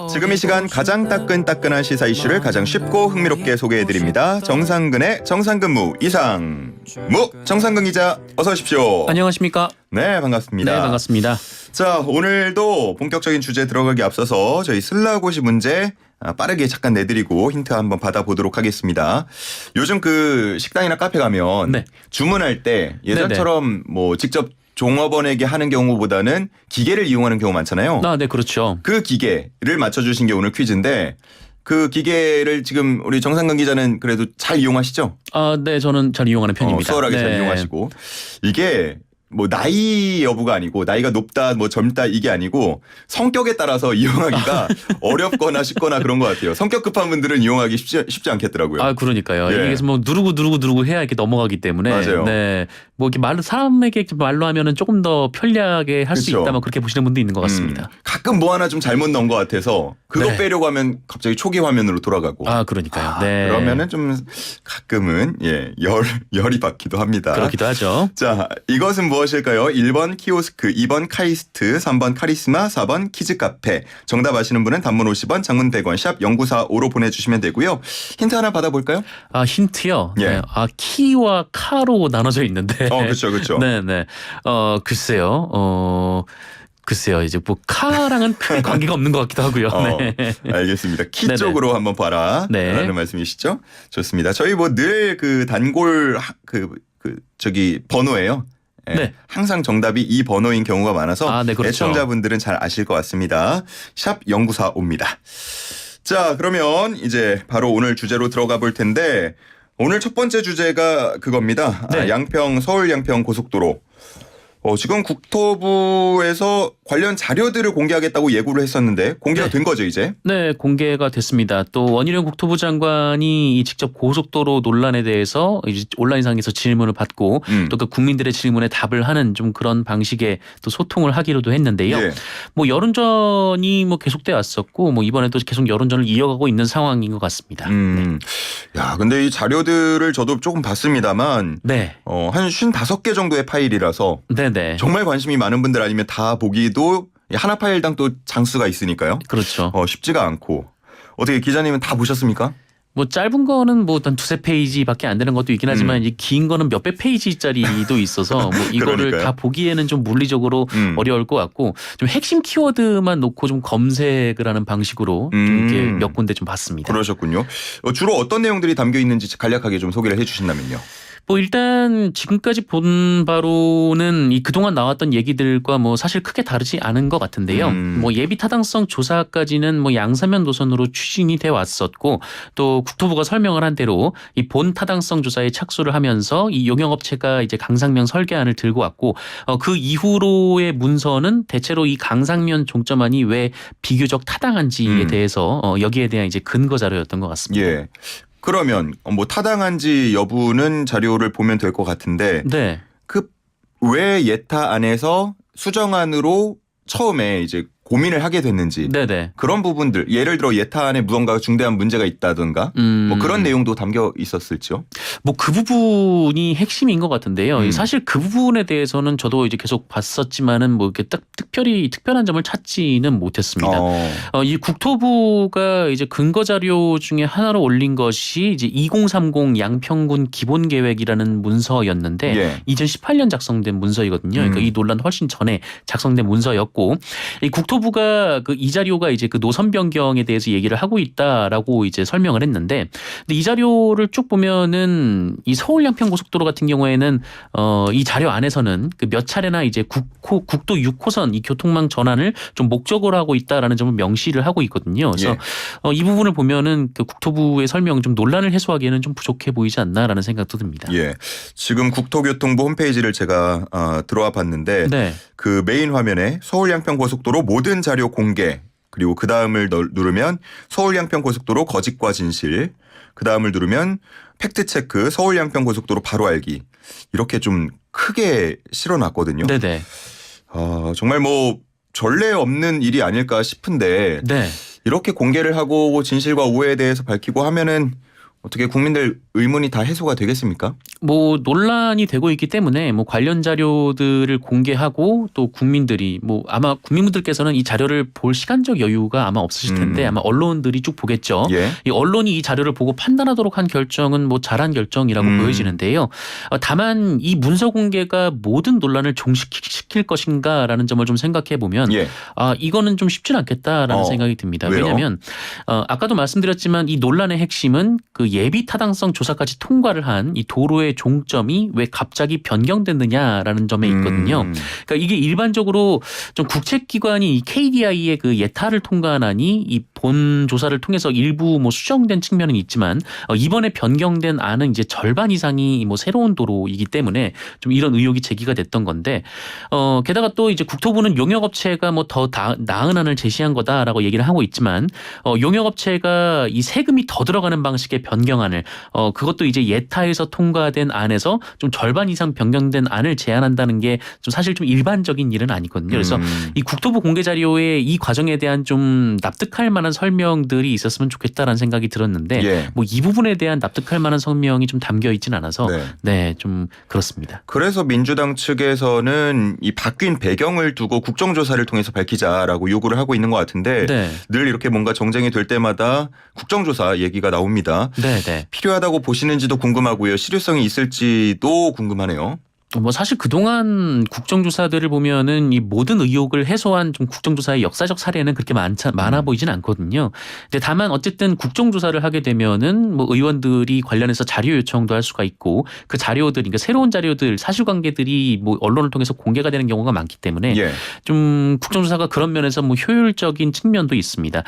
지금 이 시간 가장 따끈따끈한 시사 이슈를 가장 쉽고 흥미롭게 소개해드립니다. 정상근의 정상근무 이상무 정상근 기자 어서 오십시오. 안녕하십니까? 네, 반갑습니다. 네, 반갑습니다. 자, 오늘도 본격적인 주제 들어가기 앞서서 저희 슬라고시 문제 빠르게 잠깐 내드리고 힌트 한번 받아보도록 하겠습니다. 요즘 그 식당이나 카페 가면 네. 주문할 때 예전처럼 뭐 직접 종업원에게 하는 경우보다는 기계를 이용하는 경우 많잖아요. 네, 그렇죠. 그 기계를 맞춰주신 게 오늘 퀴즈인데 그 기계를 지금 우리 정상근 기자는 그래도 잘 이용하시죠? 네, 저는 잘 이용하는 편입니다. 수월하게 네. 잘 이용하시고 이게 뭐 나이 여부가 아니고 나이가 높다 뭐 젊다 이게 아니고 성격에 따라서 이용하기가 어렵거나 쉽거나 그런 것 같아요. 성격 급한 분들은 이용하기 쉽지 않겠더라고요. 그러니까요. 예. 이게 뭐 누르고 해야 이렇게 넘어가기 때문에. 맞아요. 네. 뭐 이렇게 사람에게 말로 하면은 조금 더 편리하게 할 수 그쵸. 있다면 그렇게 보시는 분도 있는 것 같습니다. 가끔 뭐 하나 좀 잘못 넣은 것 같아서 그거 네. 빼려고 하면 갑자기 초기 화면으로 돌아가고. 그러니까요. 네. 그러면은 좀 가끔은 열이 받기도 합니다. 그렇기도 하죠. 자, 이것은 무엇일까요? 1번 키오스크, 2번 카이스트, 3번 카리스마, 4번 키즈카페. 정답 아시는 분은 단문 50원, 장문 100원, 샵 0945로 보내주시면 되고요. 힌트 하나 받아볼까요? 힌트요. 예. 네. 키와 카로 나눠져 있는데. 그렇죠. 네네. 글쎄요. 이제 뭐 카랑은 큰 관계가 없는 것 같기도 하고요. 네. 알겠습니다. 키 네네. 쪽으로 한번 봐라. 네. 라는 말씀이시죠? 좋습니다. 저희 뭐 늘 그 단골 저기 번호예요. 예, 네. 항상 정답이 이 번호인 경우가 많아서 네, 그렇죠. 애청자분들은 잘 아실 것 같습니다. 샵 0945입니다. 자, 그러면 이제 바로 오늘 주제로 들어가 볼 텐데 오늘 첫 번째 주제가 그겁니다. 네. 서울 양평 고속도로. 지금 국토부에서 관련 자료들을 공개하겠다고 예고를 했었는데 공개가 네. 된 거죠, 이제? 네, 공개가 됐습니다. 또 원희룡 국토부 장관이 직접 고속도로 논란에 대해서 이제 온라인상에서 질문을 받고 또 그 국민들의 질문에 답을 하는 좀 그런 방식의 또 소통을 하기로도 했는데요. 예. 뭐 여론전이 뭐 계속돼 왔었고 뭐 이번에도 계속 여론전을 이어가고 있는 상황인 것 같습니다. 야, 근데 이 자료들을 저도 조금 봤습니다만 네. 한 55개 정도의 파일이라서 네네. 정말 관심이 많은 분들 아니면 다 보기도 하나 파일당 또 장수가 있으니까요. 그렇죠. 쉽지가 않고. 어떻게 기자님은 다 보셨습니까? 뭐 짧은 거는 뭐 한 두세 페이지밖에 안 되는 것도 있긴 하지만 이제 긴 거는 몇백 페이지짜리도 있어서 뭐 이거를 그러니까요. 다 보기에는 좀 물리적으로 어려울 것 같고 좀 핵심 키워드만 놓고 좀 검색을 하는 방식으로 좀 이렇게 몇 군데 좀 봤습니다. 그러셨군요. 주로 어떤 내용들이 담겨 있는지 간략하게 좀 소개를 해 주신다면요. 뭐 일단 지금까지 본 바로는 이 그동안 나왔던 얘기들과 뭐 사실 크게 다르지 않은 것 같은데요. 뭐 예비 타당성 조사까지는 뭐 양사면 노선으로 추진이 돼 왔었고 또 국토부가 설명을 한 대로 이 본 타당성 조사에 착수를 하면서 이 용역업체가 이제 강상면 설계안을 들고 왔고 그 이후로의 문서는 대체로 이 강상면 종점안이 왜 비교적 타당한지에 대해서 여기에 대한 이제 근거 자료였던 것 같습니다. 예. 그러면 뭐 타당한지 여부는 자료를 보면 될 것 같은데 네. 그 왜 예타 안에서 수정안으로 처음에 이제 고민을 하게 됐는지 네네. 그런 부분들 예를 들어 예타안에 무언가 중대한 문제가 있다든가 뭐 그런 내용도 담겨 있었을지요? 뭐 그 부분이 핵심인 것 같은데요. 사실 그 부분에 대해서는 저도 이제 계속 봤었지만은 뭐 이렇게 딱 특별한 점을 찾지는 못했습니다. 이 국토부가 이제 근거 자료 중에 하나로 올린 것이 이제 2030 양평군 기본 계획이라는 문서였는데 예. 2018년 작성된 문서이거든요. 그러니까 이 논란 훨씬 전에 작성된 문서였고 이 국토부가 이 자료가 이제 그 노선 변경에 대해서 얘기를 하고 있다라고 이제 설명을 했는데 근데 이 자료를 쭉 보면은 이 서울 양평 고속도로 같은 경우에는 이 자료 안에서는 그 몇 차례나 이제 국도 6호선 이 교통망 전환을 좀 목적으로 하고 있다라는 점을 명시를 하고 있거든요. 그래서 이 부분을 보면은 그 국토부의 설명 좀 논란을 해소하기에는 좀 부족해 보이지 않나라는 생각도 듭니다. 예. 지금 국토교통부 홈페이지를 제가 들어와 봤는데 네. 그 메인 화면에 서울 양평 고속도로 모든 자료 공개 그리고 그 다음을 누르면 서울 양평 고속도로 거짓과 진실 그 다음을 누르면 팩트체크 서울 양평 고속도로 바로 알기 이렇게 좀 크게 실어놨거든요. 네네. 정말 뭐 전례 없는 일이 아닐까 싶은데 네. 이렇게 공개를 하고 진실과 오해에 대해서 밝히고 하면은 어떻게 국민들 의문이 다 해소가 되겠습니까? 뭐 논란이 되고 있기 때문에 뭐 관련 자료들을 공개하고 또 국민들이 뭐 아마 국민분들께서는 이 자료를 볼 시간적 여유가 아마 없으실 텐데 아마 언론들이 쭉 보겠죠. 예. 이 언론이 이 자료를 보고 판단하도록 한 결정은 뭐 잘한 결정이라고 보여지는데요. 다만 이 문서 공개가 모든 논란을 종식시킬 것인가라는 점을 좀 생각해 보면 예. 이거는 좀 쉽진 않겠다라는 생각이 듭니다. 왜요? 왜냐하면 아까도 말씀드렸지만 이 논란의 핵심은 그 예비 타당성 조사까지 통과를 한 이 도로의 종점이 왜 갑자기 변경됐느냐라는 점에 있거든요. 그러니까 이게 일반적으로 좀 국책기관이 이 KDI의 그 예타를 통과하니 이 본 조사를 통해서 일부 뭐 수정된 측면은 있지만 이번에 변경된 안은 이제 절반 이상이 뭐 새로운 도로이기 때문에 좀 이런 의혹이 제기가 됐던 건데 게다가 또 이제 국토부는 용역업체가 뭐 더 나은 안을 제시한 거다라고 얘기를 하고 있지만 용역업체가 이 세금이 더 들어가는 방식의 변경안을 그것도 이제 예타에서 통과된 안에서 좀 절반 이상 변경된 안을 제안한다는 게 좀 사실 좀 일반적인 일은 아니거든요. 그래서 이 국토부 공개 자료에 이 과정에 대한 좀 납득할 만한 설명들이 있었으면 좋겠다라는 생각이 들었는데 예. 뭐 이 부분에 대한 납득할 만한 설명이 좀 담겨 있진 않아서 네, 좀 그렇습니다. 그래서 민주당 측에서는 이 바뀐 배경을 두고 국정조사를 통해서 밝히자라고 요구를 하고 있는 것 같은데 네. 늘 이렇게 뭔가 정쟁이 될 때마다 국정조사 얘기가 나옵니다. 네, 네. 필요하다고 보시는지도 궁금하고요. 실효성이 있을지도 궁금하네요. 뭐 사실 그동안 국정조사들을 보면은 이 모든 의혹을 해소한 좀 국정조사의 역사적 사례는 그렇게 많아 보이진 않거든요. 근데 다만 어쨌든 국정조사를 하게 되면은 뭐 의원들이 관련해서 자료 요청도 할 수가 있고 그 자료들, 그러니까 새로운 자료들, 사실관계들이 뭐 언론을 통해서 공개가 되는 경우가 많기 때문에 예. 좀 국정조사가 그런 면에서 뭐 효율적인 측면도 있습니다.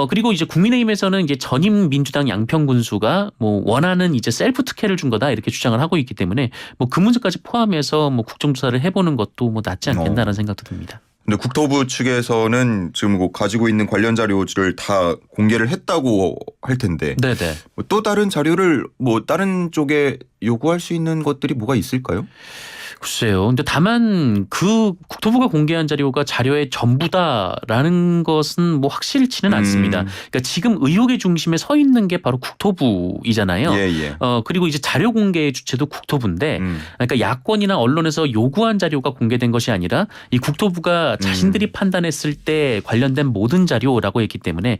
그리고 이제 국민의힘에서는 이제 전임 민주당 양평 군수가 뭐 원하는 이제 셀프 특혜를 준 거다 이렇게 주장을 하고 있기 때문에 뭐 그 문제까지 포함해서 뭐 국정조사를 해보는 것도 뭐 낫지 않겠나라는 생각도 듭니다. 근데 국토부 측에서는 지금 뭐 가지고 있는 관련 자료들을 다 공개를 했다고 할 텐데 네네. 뭐또 다른 자료를 뭐 다른 쪽에 요구할 수 있는 것들이 뭐가 있을까요? 글쎄요. 근데 다만 그 국토부가 공개한 자료가 자료의 전부다라는 것은 뭐 확실치는 않습니다. 그러니까 지금 의혹의 중심에 서 있는 게 바로 국토부이잖아요. 예. 그리고 이제 자료 공개의 주체도 국토부인데 그러니까 야권이나 언론에서 요구한 자료가 공개된 것이 아니라 이 국토부가 자신들이 판단했을 때 관련된 모든 자료라고 했기 때문에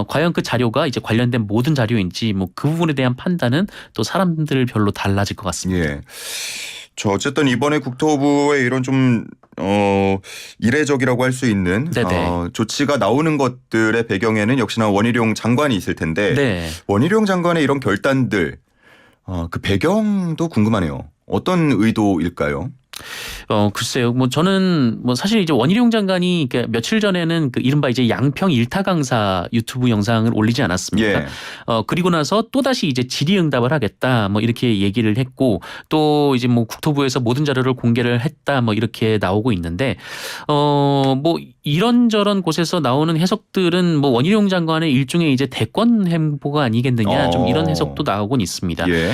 과연 그 자료가 이제 관련된 모든 자료인지 뭐 그 부분에 대한 판단은 또 사람들별로 달라질 것 같습니다. 예. 저 어쨌든 이번에 국토부의 이런 좀 이례적이라고 할 수 있는 조치가 나오는 것들의 배경에는 역시나 원희룡 장관이 있을 텐데 네. 원희룡 장관의 이런 결단들 그 배경도 궁금하네요. 어떤 의도일까요? 글쎄요. 뭐 저는 뭐 사실 이제 원희룡 장관이 며칠 전에는 그 이른바 이제 양평 일타 강사 유튜브 영상을 올리지 않았습니까? 예. 그리고 나서 또 다시 이제 질의응답을 하겠다 뭐 이렇게 얘기를 했고 또 이제 뭐 국토부에서 모든 자료를 공개를 했다 뭐 이렇게 나오고 있는데 뭐 이런저런 곳에서 나오는 해석들은 뭐 원희룡 장관의 일종의 이제 대권 행보가 아니겠느냐 좀 이런 해석도 나오곤 있습니다. 예.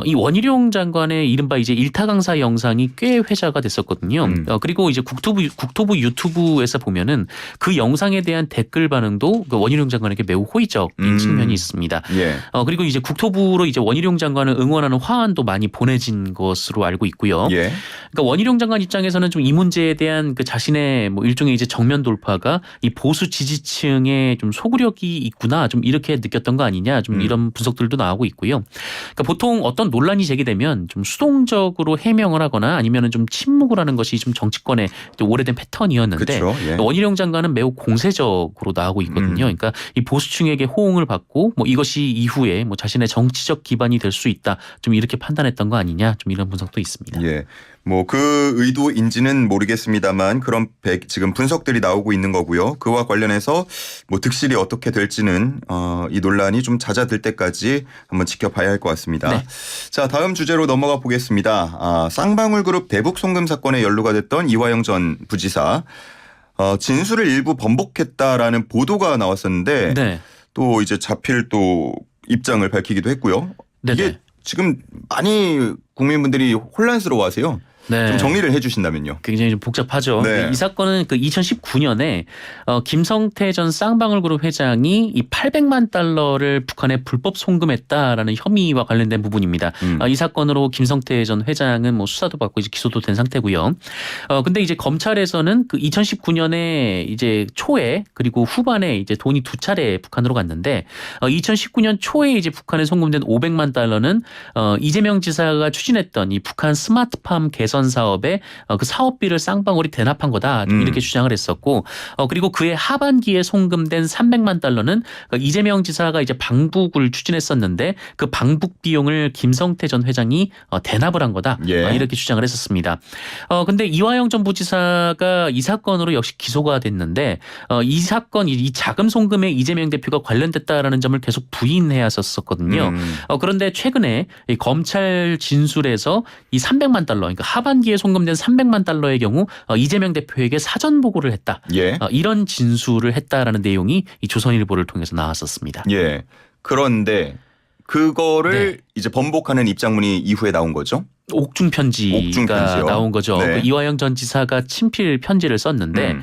이 원희룡 장관의 이른바 이제 일타 강사 영상이 꽤 회자가 됐었거든요. 그리고 이제 국토부 유튜브에서 보면은 그 영상에 대한 댓글 반응도 그 원희룡 장관에게 매우 호의적인 측면이 있습니다. 예. 그리고 이제 국토부로 이제 원희룡 장관을 응원하는 화환도 많이 보내진 것으로 알고 있고요. 예. 그러니까 원희룡 장관 입장에서는 좀 이 문제에 대한 그 자신의 뭐 일종의 이제 정면 돌파가 이 보수 지지층에 좀 소구력이 있구나 좀 이렇게 느꼈던 거 아니냐 좀 이런 분석들도 나오고 있고요. 그러니까 보통 어떤 논란이 제기되면 좀 수동적으로 해명을 하거나 아니면은 좀 침묵을 하는 것이 좀 정치권의 오래된 패턴이었는데 그쵸, 예. 원희룡 장관은 매우 공세적으로 나오고 있거든요. 그러니까 이 보수층에게 호응을 받고 뭐 이것이 이후에 뭐 자신의 정치적 기반이 될 수 있다 좀 이렇게 판단했던 거 아니냐 좀 이런 분석도 있습니다. 예. 뭐 그 의도인지는 모르겠습니다만 그런 지금 분석들이 나오고 있는 거고요. 그와 관련해서 뭐 득실이 어떻게 될지는 이 논란이 좀 잦아들 때까지 한번 지켜봐야 할 것 같습니다. 네. 자, 다음 주제로 넘어가 보겠습니다. 쌍방울그룹 대북 송금 사건에 연루가 됐던 이화영 전 부지사 진술을 일부 번복했다라는 보도가 나왔었는데 네. 또 이제 자필 또 입장을 밝히기도 했고요. 네네. 이게 지금 많이 국민분들이 혼란스러워하세요. 네. 좀 정리를 해주신다면요. 굉장히 좀 복잡하죠. 네. 이 사건은 그 2019년에 김성태 전 쌍방울그룹 회장이 이 800만 달러를 북한에 불법 송금했다라는 혐의와 관련된 부분입니다. 이 사건으로 김성태 전 회장은 뭐 수사도 받고 이제 기소도 된 상태고요. 근데 이제 검찰에서는 그 2019년에 이제 초에 그리고 후반에 이제 돈이 두 차례 북한으로 갔는데 2019년 초에 이제 북한에 송금된 500만 달러는 이재명 지사가 추진했던 이 북한 스마트팜 개선 사업에 그 사업비를 쌍방울이 대납한 거다 이렇게 주장을 했었고 그리고 그해 하반기에 송금된 300만 달러는 이재명 지사가 이제 방북을 추진했었는데 그 방북 비용을 김성태 전 회장이 대납을 한 거다 이렇게 주장을 했었습니다. 근데 이화영 전 부지사가 이 사건으로 역시 기소가 됐는데 이 사건 이 자금 송금에 이재명 대표가 관련됐다라는 점을 계속 부인해왔었거든요. 그런데 최근에 이 검찰 진술에서 이 300만 달러 그러니까 하반기에 송금된 300만 달러의 경우 이재명 대표에게 사전 보고를 했다. 이런 진술을 했다라는 내용이 이 조선일보를 통해서 나왔었습니다. 예. 그런데 그거를 이제 번복하는 입장문이 이후에 나온 거죠. 옥중 편지가 나온 거죠. 네. 그 이화영 전 지사가 친필 편지를 썼는데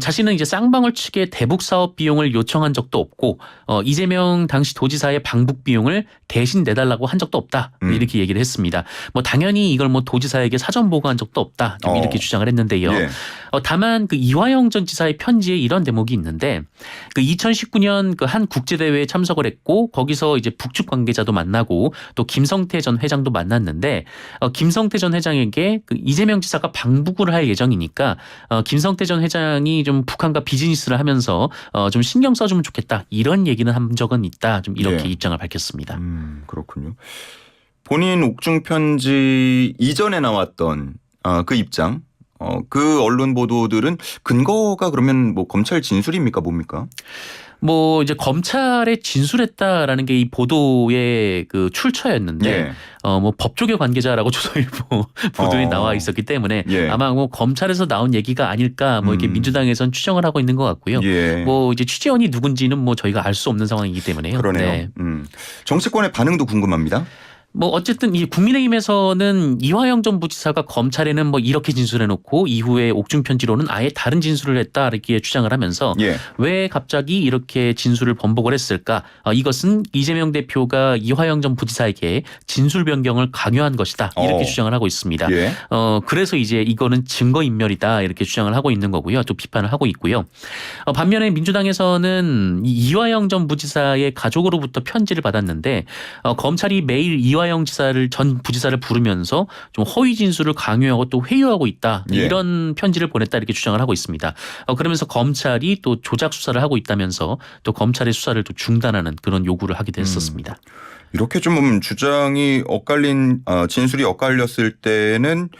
자신은 이제 쌍방울 측에 대북 사업 비용을 요청한 적도 없고 이재명 당시 도지사의 방북 비용을 대신 내달라고 한 적도 없다 이렇게 얘기를 했습니다. 뭐 당연히 이걸 뭐 도지사에게 사전 보고한 적도 없다 좀 이렇게 주장을 했는데요. 다만 그 이화영 전 지사의 편지에 이런 대목이 있는데 그 2019년 그 한 국제 대회에 참석을 했고 거기서 이제 북측 관계자도 만나고 또 김성태 전 회장도 만났는데. 김성태 전 회장에게 그 이재명 지사가 방북을 할 예정이니까 김성태 전 회장이 좀 북한과 비즈니스를 하면서 좀 신경 써주면 좋겠다 이런 얘기는 한 적은 있다 좀 이렇게 입장을 밝혔습니다. 그렇군요. 본인 옥중 편지 이전에 나왔던 그 입장, 그 언론 보도들은 근거가 그러면 뭐 검찰 진술입니까 뭡니까? 뭐 이제 검찰에 진술했다라는 게 이 보도의 그 출처였는데 뭐 법조계 관계자라고 조선일보 보도에 나와 있었기 때문에 아마 뭐 검찰에서 나온 얘기가 아닐까 뭐 이렇게 민주당에선 추정을 하고 있는 것 같고요. 뭐 이제 취재원이 누군지는 뭐 저희가 알 수 없는 상황이기 때문에요. 그러네요. 네. 정치권의 반응도 궁금합니다. 뭐 어쨌든 이 국민의힘에서는 이화영 전 부지사가 검찰에는 뭐 이렇게 진술해놓고 이후에 옥중 편지로는 아예 다른 진술을 했다 이렇게 주장을 하면서 왜 갑자기 이렇게 진술을 번복을 했을까? 이것은 이재명 대표가 이화영 전 부지사에게 진술 변경을 강요한 것이다 이렇게 주장을 하고 있습니다. 그래서 이제 이거는 증거인멸이다 이렇게 주장을 하고 있는 거고요. 또 비판을 하고 있고요. 반면에 민주당에서는 이화영 전 부지사의 가족으로부터 편지를 받았는데 검찰이 매일 이화영 전 부지사를 부르면서 좀 허위 진술을 강요하고 또 회유하고 있다 이런 편지를 보냈다 이렇게 주장을 하고 있습니다. 그러면서 검찰이 또 조작 수사를 하고 있다면서 또 검찰의 수사를 또 중단하는 그런 요구를 하기도 했었습니다. 이렇게 좀 주장이 엇갈린 진술이 엇갈렸을 때는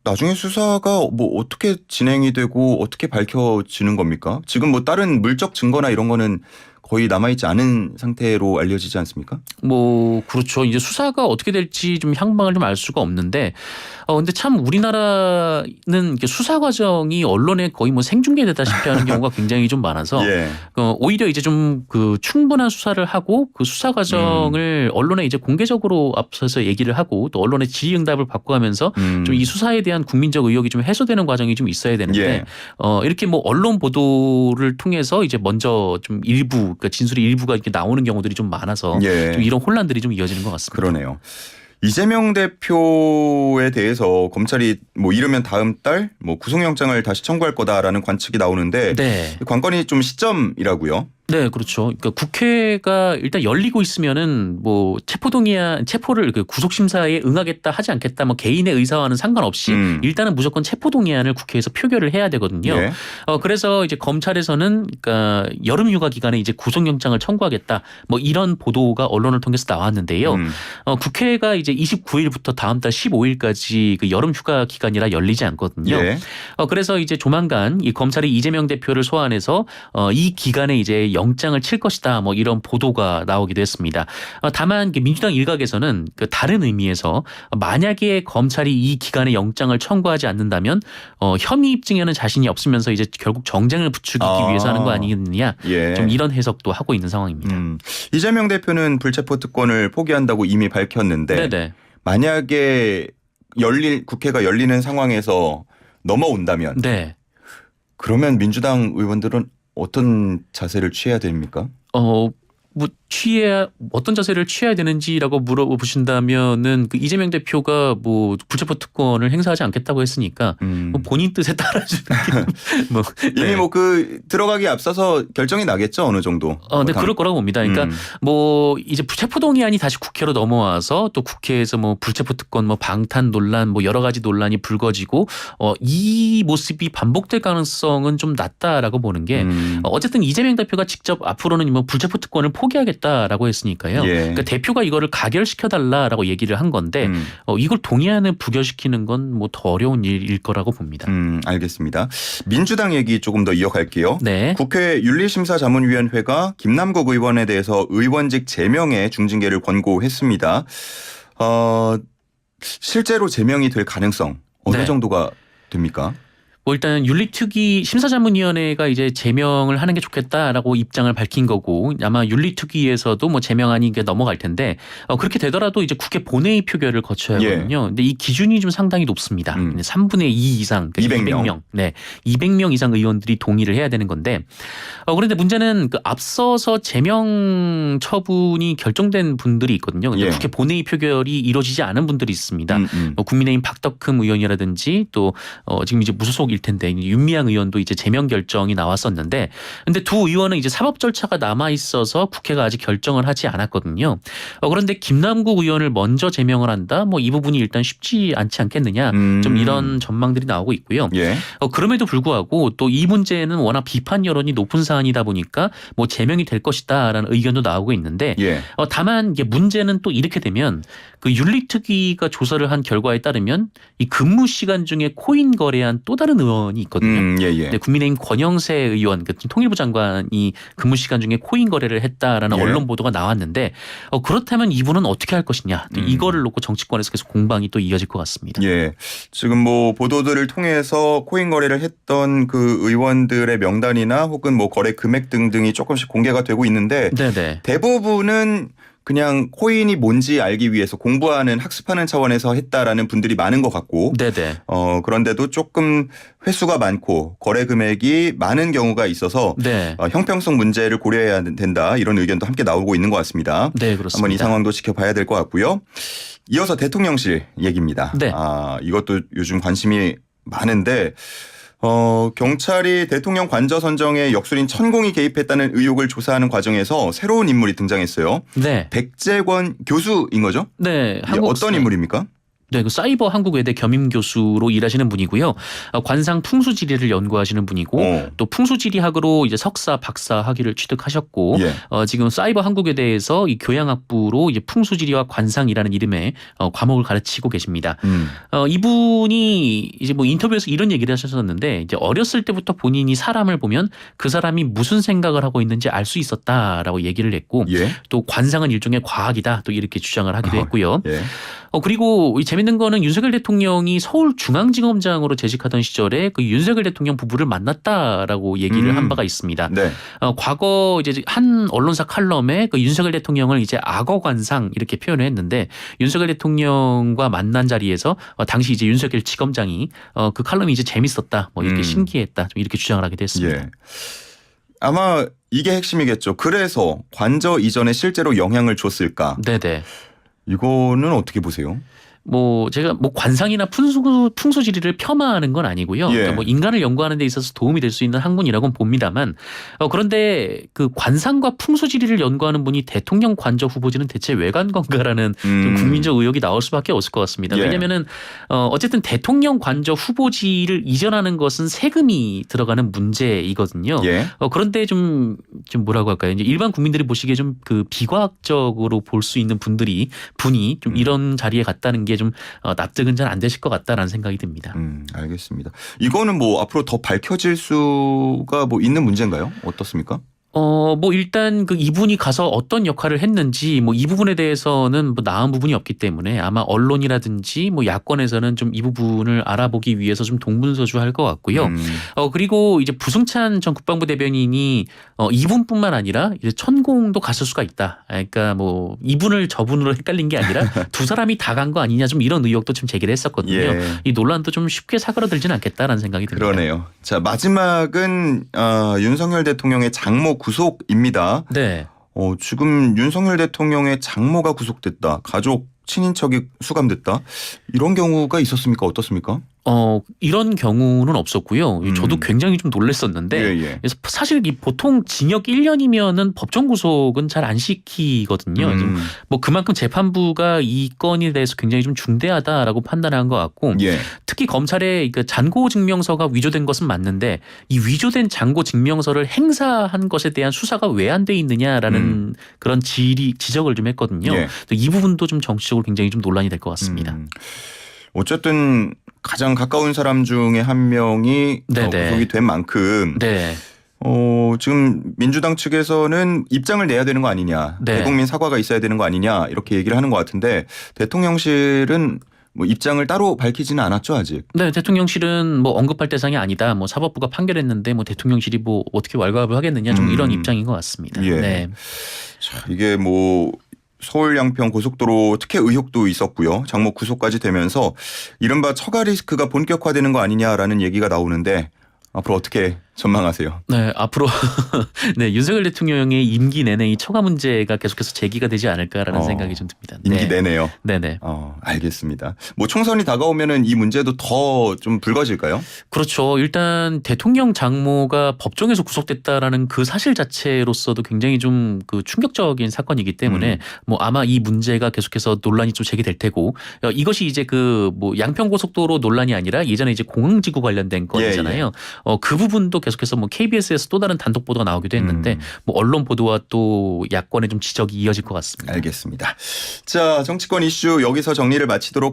나중에 수사가 뭐 어떻게 진행이 되고 어떻게 밝혀지는 겁니까? 지금 뭐 다른 물적 증거나 이런 거는 거의 남아있지 않은 상태로 알려지지 않습니까? 뭐 그렇죠. 이제 수사가 어떻게 될지 좀 향방을 좀 알 수가 없는데 근데 참 우리나라는 이렇게 수사 과정이 언론에 거의 뭐 생중계되다시피 하는 경우가 굉장히 좀 많아서 오히려 이제 좀 그 충분한 수사를 하고 그 수사 과정을 언론에 이제 공개적으로 앞서서 얘기를 하고 또 언론의 질의응답을 받고 하면서 좀 이 수사에 대한 국민적 의혹이 좀 해소되는 과정이 좀 있어야 되는데 이렇게 뭐 언론 보도를 통해서 이제 먼저 좀 일부 그러니까 진술의 일부가 이렇게 나오는 경우들이 좀 많아서 좀 이런 혼란들이 좀 이어지는 것 같습니다. 그러네요. 이재명 대표에 대해서 검찰이 뭐 이르면 다음 달 뭐 구속영장을 다시 청구할 거다라는 관측이 나오는데 관건이 좀 시점이라고요. 네, 그렇죠. 그러니까 국회가 일단 열리고 있으면은 뭐 체포를 그 구속심사에 응하겠다 하지 않겠다 뭐 개인의 의사와는 상관없이 일단은 무조건 체포동의안을 국회에서 표결을 해야 되거든요. 그래서 이제 검찰에서는 그러니까 여름휴가 기간에 이제 구속영장을 청구하겠다 뭐 이런 보도가 언론을 통해서 나왔는데요. 국회가 이제 29일부터 다음 달 15일까지 그 여름휴가 기간이라 열리지 않거든요. 그래서 이제 조만간 이 검찰이 이재명 대표를 소환해서 이 기간에 이제 영장을 칠 것이다 뭐 이런 보도가 나오기도 했습니다. 다만 민주당 일각에서는 그 다른 의미에서 만약에 검찰이 이 기간에 영장을 청구하지 않는다면 혐의 입증에는 자신이 없으면서 이제 결국 정쟁을 부추기기 위해서 하는 거 아니겠느냐 좀 이런 해석도 하고 있는 상황입니다. 이재명 대표는 불체포 특권을 포기한다고 이미 밝혔는데 만약에 국회가 열리는 상황에서 넘어온다면 네. 그러면 민주당 의원들은 어떤 자세를 취해야 됩니까? 뭐 어떤 자세를 취해야 되는지라고 물어보신다면은 그 이재명 대표가 뭐 불체포 특권을 행사하지 않겠다고 했으니까 뭐 본인 뜻에 따라주는 뭐 이미 뭐 그 들어가기 앞서서 결정이 나겠죠 어느 정도. 네, 그럴 거라고 봅니다. 그러니까 뭐 이제 체포동의안이 다시 국회로 넘어와서 또 국회에서 뭐 불체포 특권, 뭐 방탄 논란, 뭐 여러 가지 논란이 불거지고 이 모습이 반복될 가능성은 좀 낮다라고 보는 게 어쨌든 이재명 대표가 직접 앞으로는 뭐 불체포 특권을 포기하겠다라고 했으니까요. 예. 그러니까 대표가 이거를 가결시켜 달라라고 얘기를 한 건데 이걸 동의안을 부결시키는 건 뭐 더 어려운 일일 거라고 봅니다. 알겠습니다. 민주당 얘기 조금 더 이어갈게요. 네. 국회 윤리심사자문위원회가 김남국 의원에 대해서 의원직 제명의 중징계를 권고했습니다. 실제로 제명이 될 가능성 어느 네. 정도가 됩니까? 뭐 일단 윤리특위 심사자문위원회가 이제 제명을 하는 게 좋겠다라고 입장을 밝힌 거고 아마 윤리특위에서도 뭐 제명안이 넘어갈 텐데 그렇게 되더라도 이제 국회 본회의 표결을 거쳐야 하거든요. 근데 이 기준이 좀 상당히 높습니다. 3분의 2 이상, 그러니까 200명. 네, 200명 이상 의원들이 동의를 해야 되는 건데 그런데 문제는 그 앞서서 제명 처분이 결정된 분들이 있거든요. 근데 국회 본회의 표결이 이루어지지 않은 분들이 있습니다. 뭐 국민의힘 박덕흠 의원이라든지 또 지금 이제 무소속 일 텐데 윤미향 의원도 이제 제명 결정이 나왔었는데 근데 두 의원은 이제 사법 절차가 남아 있어서 국회가 아직 결정을 하지 않았거든요. 그런데 김남국 의원을 먼저 제명을 한다. 뭐 이 부분이 일단 쉽지 않지 않겠느냐. 좀 이런 전망들이 나오고 있고요. 그럼에도 불구하고 또 이 문제는 워낙 비판 여론이 높은 사안이다 보니까 뭐 제명이 될 것이다라는 의견도 나오고 있는데 다만 이게 문제는 또 이렇게 되면 그 윤리특위가 조사를 한 결과에 따르면 이 근무 시간 중에 코인 거래한 또 다른 의원이 있거든요. 근데 국민의힘 권영세 의원, 그 통일부 장관이 근무 시간 중에 코인 거래를 했다라는 언론 보도가 나왔는데 그렇다면 이분은 어떻게 할 것이냐. 또 이거를 놓고 정치권에서 계속 공방이 또 이어질 것 같습니다. 지금 뭐 보도들을 통해서 코인 거래를 했던 그 의원들의 명단이나 혹은 뭐 거래 금액 등등이 조금씩 공개가 되고 있는데 대부분은 그냥 코인이 뭔지 알기 위해서 공부하는 학습하는 차원에서 했다라는 분들이 많은 것 같고 그런데도 조금 횟수가 많고 거래 금액이 많은 경우가 있어서 형평성 문제를 고려해야 된다 이런 의견도 함께 나오고 있는 것 같습니다. 네, 그렇습니다. 한번 이 상황도 지켜봐야 될 것 같고요. 이어서 대통령실 얘기입니다. 이것도 요즘 관심이 많은데 경찰이 대통령 관저 선정에 역술인 천공이 개입했다는 의혹을 조사하는 과정에서 새로운 인물이 등장했어요. 백재권 교수인 거죠? 네. 어떤 인물입니까? 네, 그 사이버 한국외대 겸임 교수로 일하시는 분이고요. 관상 풍수지리를 연구하시는 분이고 또 풍수지리학으로 이제 석사, 박사 학위를 취득하셨고 지금 사이버 한국외대에서 이 교양학부로 이제 풍수지리와 관상이라는 이름의 과목을 가르치고 계십니다. 이분이 이제 뭐 인터뷰에서 이런 얘기를 하셨었는데 이제 어렸을 때부터 본인이 사람을 보면 그 사람이 무슨 생각을 하고 있는지 알 수 있었다라고 얘기를 했고 또 관상은 일종의 과학이다 또 이렇게 주장을 하기도 했고요. 그리고 재밌는 거는 윤석열 대통령이 서울중앙지검장으로 재직하던 시절에 그 윤석열 대통령 부부를 만났다라고 얘기를 한 바가 있습니다. 과거 이제 한 언론사 칼럼에 그 윤석열 대통령을 이제 악어관상 이렇게 표현을 했는데 윤석열 대통령과 만난 자리에서 당시 이제 윤석열 지검장이 그 칼럼이 이제 재밌었다, 뭐 이렇게 신기했다, 좀 이렇게 주장을 하기도 했습니다. 아마 이게 핵심이겠죠. 그래서 관저 이전에 실제로 영향을 줬을까? 이거는 어떻게 보세요? 뭐 제가 뭐 관상이나 풍수지리를 폄하하는 건 아니고요. 그러니까 뭐 인간을 연구하는 데 있어서 도움이 될 수 있는 학문이라고는 봅니다만 그런데 그 관상과 풍수지리를 연구하는 분이 대통령 관저 후보지는 대체 왜 간 건가라는 좀 국민적 의혹이 나올 수밖에 없을 것 같습니다. 왜냐하면은 어쨌든 대통령 관저 후보지를 이전하는 것은 세금이 들어가는 문제이거든요. 그런데 좀 뭐라고 할까요? 이제 일반 국민들이 보시기에 좀 그 비과학적으로 볼 수 있는 분이 좀 이런 자리에 갔다는 게 좀 납득은 잘 안 되실 것 같다라는 생각이 듭니다. 알겠습니다. 이거는 뭐 앞으로 더 밝혀질 수가 뭐 있는 문제인가요? 어떻습니까? 뭐 일단 그 이분이 가서 어떤 역할을 했는지 뭐 이 부분에 대해서는 뭐 나은 부분이 없기 때문에 아마 언론이라든지 뭐 야권에서는 좀 이 부분을 알아보기 위해서 좀 동분서주할 것 같고요. 그리고 이제 부승찬 전 국방부 대변인이 이분뿐만 아니라 이제 천공도 갔을 수가 있다. 그러니까 뭐 이분을 저분으로 헷갈린 게 아니라 두 사람이 다 간 거 아니냐 좀 이런 의혹도 좀 제기를 했었거든요. 예. 이 논란도 좀 쉽게 사그러들지는 않겠다라는 생각이 듭니다. 그러네요. 자, 마지막은 윤석열 대통령의 장모 구속입니다. 네. 지금 윤석열 대통령의 장모가 구속됐다. 가족, 친인척이 수감됐다. 이런 경우가 있었습니까? 어떻습니까? 이런 경우는 없었고요. 저도 굉장히 좀 놀랐었는데 예. 그래서 사실 이 보통 징역 1년이면은 법정 구속은 잘 안 시키거든요. 뭐 그만큼 재판부가 이 건에 대해서 굉장히 좀 중대하다라고 판단한 것 같고 예. 특히 검찰의 그 잔고 증명서가 위조된 것은 맞는데 이 위조된 잔고 증명서를 행사한 것에 대한 수사가 왜 안 돼 있느냐라는 그런 지적을 좀 했거든요. 예. 이 부분도 좀 정치적으로 굉장히 좀 논란이 될 것 같습니다. 어쨌든 가장 가까운 사람 중에 한 명이 구속이 된 만큼 네. 지금 민주당 측에서는 입장을 내야 되는 거 아니냐. 네. 대국민 사과가 있어야 되는 거 아니냐. 이렇게 얘기를 하는 것 같은데 대통령실은 뭐 입장을 따로 밝히지는 않았죠, 아직. 네, 대통령실은 뭐 언급할 대상이 아니다. 뭐 사법부가 판결했는데 뭐 대통령실이 뭐 어떻게 왈가왈부를 하겠느냐 좀 이런 입장인 것 같습니다. 예. 네. 자, 이게 뭐 서울 양평 고속도로 특혜 의혹도 있었고요. 장모 구속까지 되면서 이른바 처가 리스크가 본격화되는 거 아니냐라는 얘기가 나오는데 앞으로 어떻게 전망하세요? 네, 앞으로 네, 윤석열 대통령의 임기 내내 이 처가 문제가 계속해서 제기가 되지 않을까라는 생각이 좀 듭니다. 임기 내내요? 네네. 알겠습니다. 뭐 총선이 다가오면은 이 문제도 더 좀 불거질까요? 그렇죠. 일단 대통령 장모가 법정에서 구속됐다라는 그 사실 자체로서도 굉장히 좀 그 충격적인 사건이기 때문에 뭐 아마 이 문제가 계속해서 논란이 좀 제기될 테고 이것이 이제 그 뭐 양평 고속도로 논란이 아니라 예전에 이제 공항지구 관련된 건이잖아요. 그 부분도 계속해서 뭐 KBS에서 또 다른 단독 보도가 나오기도 했는데 뭐 언론 보도와 또 야권의 좀 지적이 이어질 것 같습니다. 알겠습니다. 자, 정치권 이슈 여기서 정리를 마치도록